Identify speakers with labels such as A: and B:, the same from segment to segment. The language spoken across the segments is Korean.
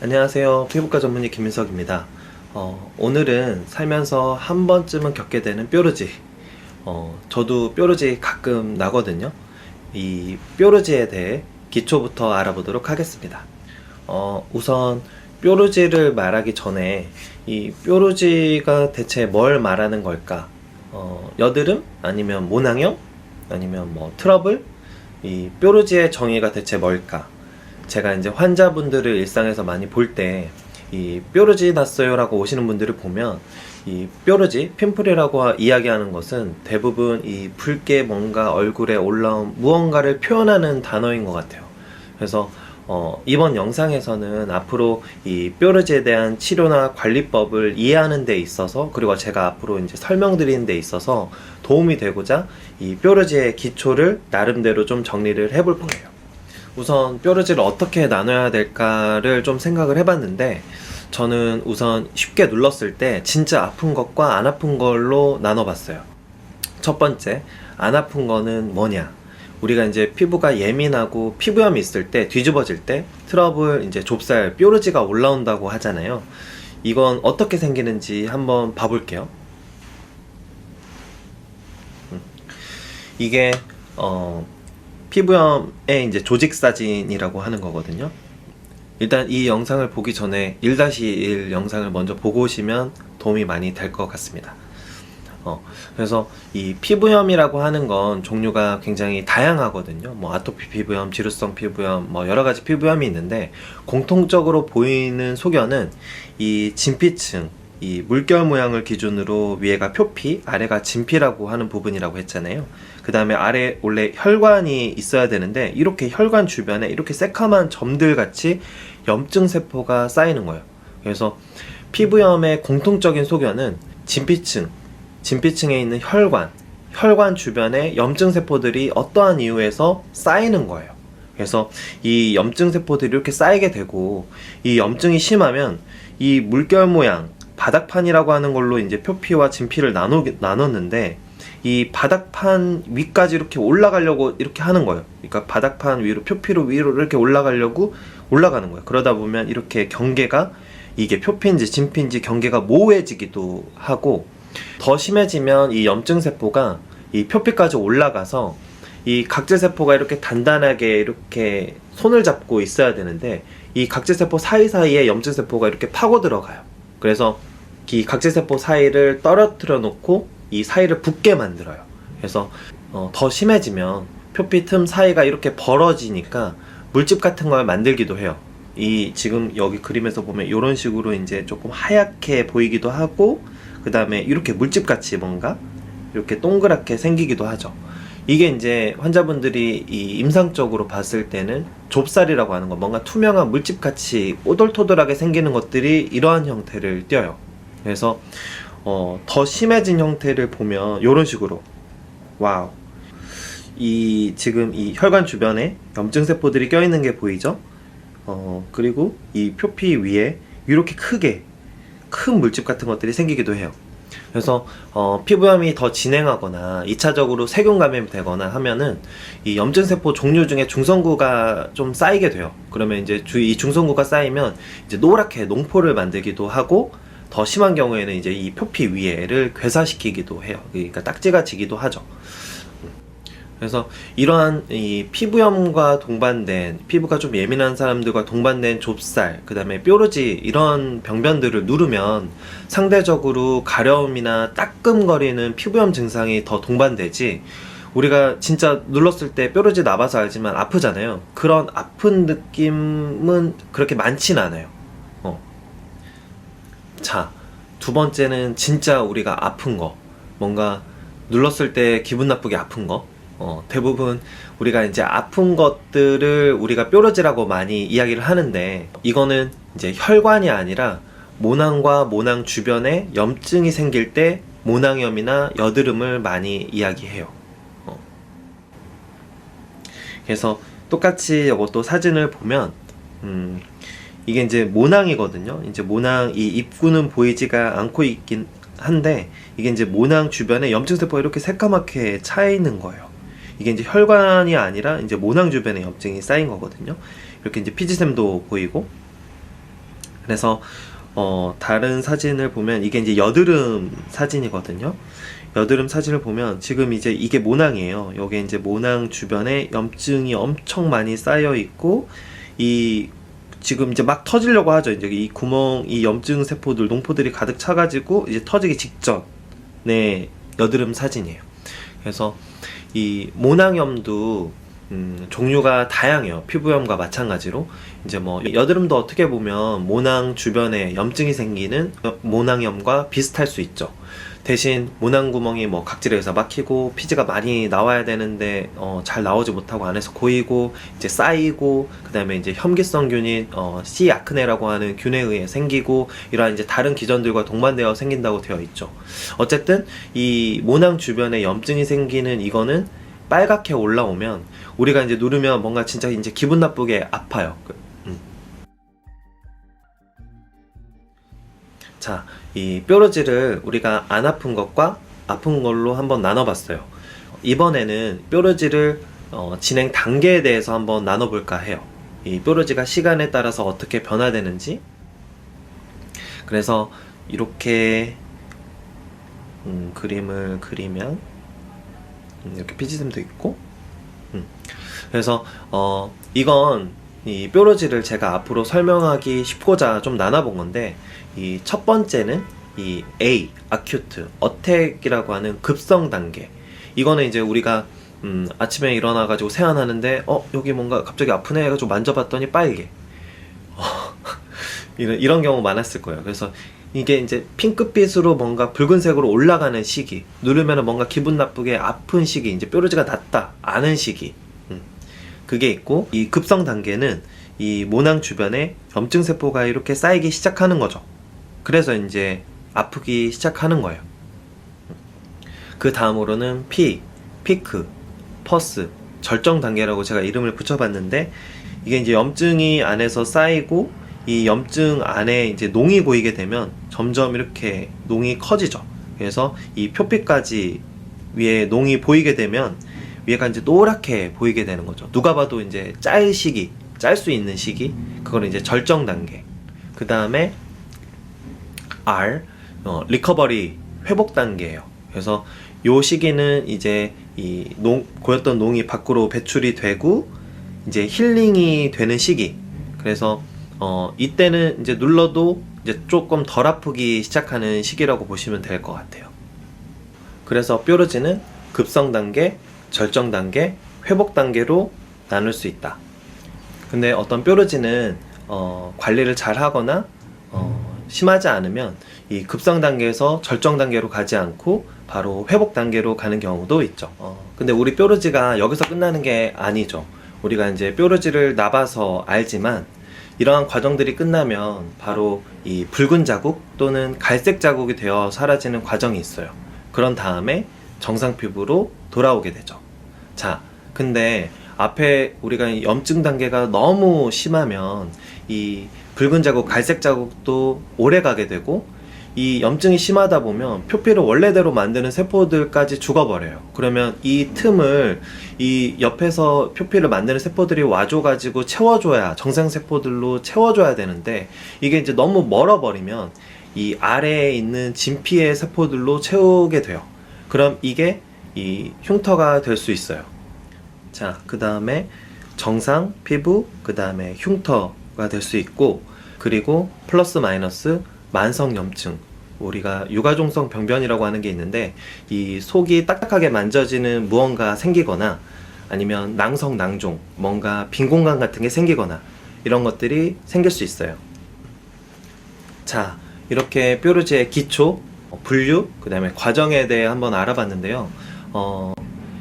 A: 안녕하세요. 피부과 전문의 김민석입니다. 오늘은 살면서 한 번쯤은 겪게 되는 뾰루지. 저도 뾰루지 가끔 나거든요. 이 뾰루지에 대해 기초부터 알아보도록 하겠습니다. 우선 뾰루지를 말하기 전에 이 뾰루지가 대체 뭘 말하는 걸까? 여드름? 아니면 모낭염? 아니면 뭐 트러블? 이 뾰루지의 정의가 대체 뭘까? 제가 이제 환자분들을 일상에서 많이 볼 때 이 뾰루지 났어요 라고 오시는 분들을 보면 이 뾰루지, 핀플이라고 이야기하는 것은 대부분 이 붉게 뭔가 얼굴에 올라온 무언가를 표현하는 단어인 것 같아요. 그래서 이번 영상에서는 앞으로 이 뾰루지에 대한 치료나 관리법을 이해하는 데 있어서, 그리고 제가 앞으로 이제 설명드리는 데 있어서 도움이 되고자 이 뾰루지의 기초를 나름대로 좀 정리를 해볼 거예요. 우선 뾰루지를 어떻게 나눠야 될까를 좀 생각을 해봤는데, 저는 우선 쉽게 눌렀을 때 진짜 아픈 것과 안 아픈 걸로 나눠봤어요. 첫 번째, 안 아픈 거는 뭐냐? 우리가 이제 피부가 예민하고 피부염이 있을 때, 뒤집어질 때 트러블, 이제 좁쌀, 뾰루지가 올라온다고 하잖아요. 이건 어떻게 생기는지 한번 봐볼게요. 이게 피부염의 이제 조직 사진이라고 하는 거거든요. 일단 이 영상을 보기 전에 1-1 영상을 먼저 보고 오시면 도움이 많이 될 것 같습니다. 그래서 이 피부염이라고 하는 건 종류가 굉장히 다양하거든요. 뭐 아토피 피부염, 지루성 피부염, 뭐 여러 가지 피부염이 있는데, 공통적으로 보이는 소견은 이 진피층, 이 물결 모양을 기준으로 위에가 표피, 아래가 진피라고 하는 부분이라고 했잖아요. 그 다음에 아래 원래 혈관이 있어야 되는데, 이렇게 혈관 주변에 이렇게 새카만 점들 같이 염증 세포가 쌓이는 거예요. 그래서 피부염의 공통적인 소견은 진피층에 있는 혈관 주변에 염증 세포들이 어떠한 이유에서 쌓이는 거예요. 그래서 이 염증 세포들이 이렇게 쌓이게 되고, 이 염증이 심하면 이 물결 모양, 바닥판이라고 하는 걸로 이제 표피와 진피를 나눴는데, 이 바닥판 위까지 이렇게 올라가려고 이렇게 하는 거예요. 그러니까 바닥판 위로, 표피로 위로 이렇게 올라가려고 올라가는 거예요. 그러다 보면 이렇게 경계가, 이게 표피인지 진피인지 경계가 모호해지기도 하고, 더 심해지면 이 염증 세포가 이 표피까지 올라가서 이 각질 세포가 이렇게 단단하게 이렇게 손을 잡고 있어야 되는데, 이 각질 세포 사이사이에 염증 세포가 이렇게 파고 들어가요. 그래서 이 각질 세포 사이를 떨어뜨려 놓고 이 사이를 붓게 만들어요. 그래서 더 심해지면 표피 틈 사이가 이렇게 벌어지니까 물집 같은 걸 만들기도 해요. 이 지금 여기 그림에서 보면 이런 식으로 이제 조금 하얗게 보이기도 하고, 그 다음에 이렇게 물집 같이 뭔가 이렇게 동그랗게 생기기도 하죠. 이게 이제 환자분들이 이 임상적으로 봤을 때는 좁쌀이라고 하는 거, 뭔가 투명한 물집 같이 오돌토돌하게 생기는 것들이 이러한 형태를 띄어요. 그래서 더 심해진 형태를 보면 이런 식으로, 와우, 이 지금 이 혈관 주변에 염증 세포들이 껴있는 게 보이죠? 그리고 이 표피 위에 이렇게 크게 큰 물집 같은 것들이 생기기도 해요. 그래서 피부염이 더 진행하거나 2차적으로 세균 감염이 되거나 하면은 이 염증 세포 종류 중에 중성구가 좀 쌓이게 돼요. 그러면 이제 이 중성구가 쌓이면 이제 노랗게 농포를 만들기도 하고, 더 심한 경우에는 이제 이 표피 위에를 괴사시키기도 해요. 그러니까 딱지가 지기도 하죠. 그래서 이러한 이 피부염과 동반된, 피부가 좀 예민한 사람들과 동반된 좁쌀, 그 다음에 뾰루지, 이런 병변들을 누르면 상대적으로 가려움이나 따끔거리는 피부염 증상이 더 동반되지, 우리가 진짜 눌렀을 때 뾰루지 나봐서 알지만 아프잖아요. 그런 아픈 느낌은 그렇게 많진 않아요. 자, 두 번째는 진짜 우리가 아픈 거, 뭔가 눌렀을 때 기분 나쁘게 아픈 거. 대부분 우리가 이제 아픈 것들을 우리가 뾰루지라고 많이 이야기를 하는데, 이거는 이제 혈관이 아니라 모낭과 모낭 주변에 염증이 생길 때 모낭염이나 여드름을 많이 이야기해요. 그래서 똑같이 이것도 사진을 보면 이게 이제 모낭이거든요. 이제 모낭, 이 입구는 보이지가 않고 있긴 한데, 이게 이제 모낭 주변에 염증 세포가 이렇게 새까맣게 차 있는 거예요. 이게 이제 혈관이 아니라 이제 모낭 주변에 염증이 쌓인 거거든요. 이렇게 이제 피지샘도 보이고, 그래서 다른 사진을 보면 이게 이제 여드름 사진이거든요. 여드름 사진을 보면 지금 이제 이게 모낭이에요. 여기 이제 모낭 주변에 염증이 엄청 많이 쌓여 있고, 이 지금 이제 막 터지려고 하죠. 이제 이 구멍, 이 염증 세포들, 농포들이 가득 차가지고 이제 터지기 직전의 여드름 사진이에요. 그래서 이 모낭염도 종류가 다양해요. 피부염과 마찬가지로 이제 뭐 여드름도 어떻게 보면 모낭 주변에 염증이 생기는 모낭염과 비슷할 수 있죠. 대신 모낭 구멍이 뭐 각질에서 막히고 피지가 많이 나와야 되는데 잘 나오지 못하고 안에서 고이고 이제 쌓이고, 그다음에 이제 혐기성균인 C 아크네라고 하는 균에 의해 생기고, 이러한 이제 다른 기전들과 동반되어 생긴다고 되어 있죠. 어쨌든 이 모낭 주변에 염증이 생기는 이거는 빨갛게 올라오면 우리가 이제 누르면 뭔가 진짜 이제 기분 나쁘게 아파요. 자, 이 뾰루지를 우리가 안 아픈 것과 아픈 걸로 한번 나눠봤어요. 이번에는 뾰루지를 진행 단계에 대해서 한번 나눠볼까 해요. 이 뾰루지가 시간에 따라서 어떻게 변화되는지. 그래서 이렇게 그림을 그리면 이렇게 피지샘도 있고, 그래서 이건 이 뾰루지를 제가 앞으로 설명하기 쉽고자 좀 나눠본 건데, 이 첫 번째는 이 A, 아큐트, 어택이라고 하는 급성 단계. 이거는 이제 우리가 아침에 일어나가지고 세안하는데 여기 뭔가 갑자기 아프네 해가지고 만져봤더니 빨개. 이런 경우 많았을 거예요. 그래서 이게 이제 핑크빛으로 뭔가 붉은색으로 올라가는 시기, 누르면은 뭔가 기분 나쁘게 아픈 시기, 이제 뾰루지가 났다 아는 시기, 그게 있고, 이 급성 단계는 이 모낭 주변에 염증 세포가 이렇게 쌓이기 시작하는 거죠. 그래서 이제 아프기 시작하는 거예요. 그 다음으로는 P, 피크, 퍼스, 절정 단계라고 제가 이름을 붙여봤는데, 이게 이제 염증이 안에서 쌓이고 이 염증 안에 이제 농이 고이게 되면 점점 이렇게 농이 커지죠. 그래서 이 표피까지 위에 농이 보이게 되면 위에가 이제 노랗게 보이게 되는 거죠. 누가 봐도 이제 짤 수 있는 시기, 그거는 이제 절정 단계. 그 다음에 R, 리커버리, 회복 단계예요. 그래서 요 시기는 이제 이 고였던 농이 밖으로 배출이 되고 이제 힐링이 되는 시기. 그래서 이때는 이제 눌러도 이제 조금 덜 아프기 시작하는 시기라고 보시면 될 것 같아요. 그래서 뾰루지는 급성 단계, 절정 단계, 회복 단계로 나눌 수 있다. 근데 어떤 뾰루지는 관리를 잘 하거나 심하지 않으면 이 급성 단계에서 절정 단계로 가지 않고 바로 회복 단계로 가는 경우도 있죠. 근데 우리 뾰루지가 여기서 끝나는 게 아니죠. 우리가 이제 뾰루지를 나봐서 알지만 이러한 과정들이 끝나면 바로 이 붉은 자국 또는 갈색 자국이 되어 사라지는 과정이 있어요. 그런 다음에 정상 피부로 돌아오게 되죠. 자, 근데 앞에 우리가 염증 단계가 너무 심하면 이 붉은 자국, 갈색 자국도 오래 가게 되고, 이 염증이 심하다 보면 표피를 원래대로 만드는 세포들까지 죽어버려요. 그러면 이 틈을 이 옆에서 표피를 만드는 세포들이 와줘가지고 채워줘야, 정상 세포들로 채워줘야 되는데, 이게 이제 너무 멀어버리면 이 아래에 있는 진피의 세포들로 채우게 돼요. 그럼 이게 이 흉터가 될 수 있어요. 자, 그 다음에 정상 피부, 그 다음에 흉터가 될 수 있고, 그리고 플러스 마이너스 만성 염증, 우리가 유가종성 병변이라고 하는 게 있는데, 이 속이 딱딱하게 만져지는 무언가 생기거나 아니면 낭성 낭종, 뭔가 빈 공간 같은 게 생기거나 이런 것들이 생길 수 있어요. 자, 이렇게 뾰루지의 기초, 분류, 그 다음에 과정에 대해 한번 알아봤는데요.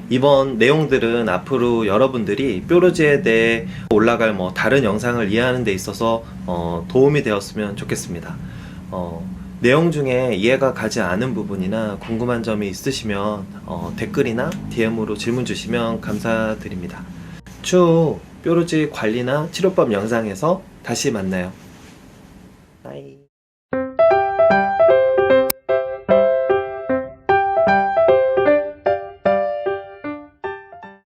A: 이번 내용들은 앞으로 여러분들이 뾰루지에 대해 올라갈 다른 영상을 이해하는 데 있어서 도움이 되었으면 좋겠습니다. 내용 중에 이해가 가지 않은 부분이나 궁금한 점이 있으시면 댓글이나 DM으로 질문 주시면 감사드립니다. 추후 뾰루지 관리나 치료법 영상에서 다시 만나요. 바이.